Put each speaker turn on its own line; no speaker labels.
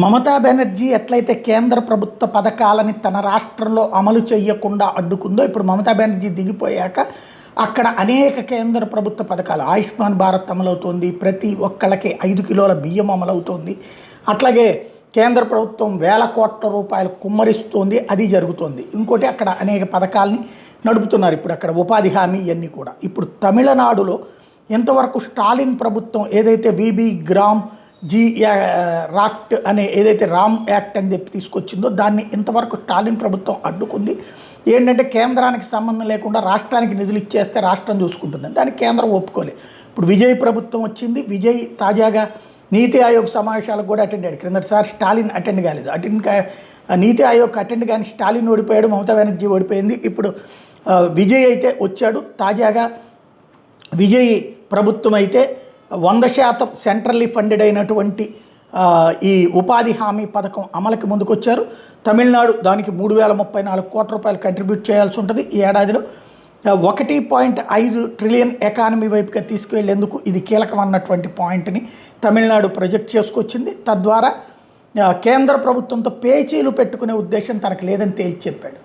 మమతా బెనర్జీ ఎట్లయితే కేంద్ర ప్రభుత్వ పథకాలని తన రాష్ట్రంలో అమలు చేయకుండా అడ్డుకుందో, ఇప్పుడు మమతా బెనర్జీ దిగిపోయాక అక్కడ అనేక కేంద్ర ప్రభుత్వ పథకాలు ఆయుష్మాన్ భారత్ అమలవుతోంది, ప్రతి ఒక్కళ్ళకి 5 కిలోల బియ్యం అమలవుతోంది. అట్లాగే కేంద్ర ప్రభుత్వం వేల కోట్ల రూపాయలు కుమ్మరిస్తోంది, అది జరుగుతోంది. ఇంకోటి అక్కడ అనేక పథకాలని నడుపుతున్నారు. ఇప్పుడు అక్కడ ఉపాధి హామీ ఇవన్నీ కూడా. ఇప్పుడు తమిళనాడులో ఇంతవరకు స్టాలిన్ ప్రభుత్వం ఏదైతే విబి గ్రామ్ రాక్ట్ అనే ఏదైతే రామ్ యాక్ట్ అని చెప్పి తీసుకొచ్చిందో దాన్ని ఇంతవరకు స్టాలిన్ ప్రభుత్వం అడ్డుకుంది. ఏంటంటే కేంద్రానికి సంబంధం లేకుండా రాష్ట్రానికి నిధులు ఇచ్చేస్తే రాష్ట్రం చూసుకుంటుందని దానికి కేంద్రం ఒప్పుకోలేదు. ఇప్పుడు విజయ్ ప్రభుత్వం వచ్చింది. విజయ్ తాజాగా నీతి ఆయోగ్ సమావేశాలకు కూడా అటెండ్ అయ్యాడు. క్రిందటిసారి స్టాలిన్ అటెండ్ కాలేదు. నీతి ఆయోగ్ అటెండ్ కానీ స్టాలిన్ ఓడిపోయాడు, మమతా బెనర్జీ ఓడిపోయింది. ఇప్పుడు విజయ్ అయితే వచ్చాడు. తాజాగా విజయ్ ప్రభుత్వం అయితే 100% సెంట్రల్లీ ఫండెడ్ అయినటువంటి ఈ ఉపాధి హామీ పథకం అమలుకి ముందుకొచ్చారు. తమిళనాడు దానికి 3034 కోట్ల రూపాయలు కంట్రిబ్యూట్ చేయాల్సి ఉంటుంది. ఈ ఏడాదిలో 1.5 ట్రిలియన్ ఎకానమీ వైపుగా తీసుకువెళ్లేందుకు ఇది కీలకమన్నటువంటి పాయింట్ని తమిళనాడు ప్రొజెక్ట్ చేసుకొచ్చింది. తద్వారా కేంద్ర ప్రభుత్వంతో పేచీలు పెట్టుకునే ఉద్దేశం తనకు లేదని తేల్చి చెప్పాడు.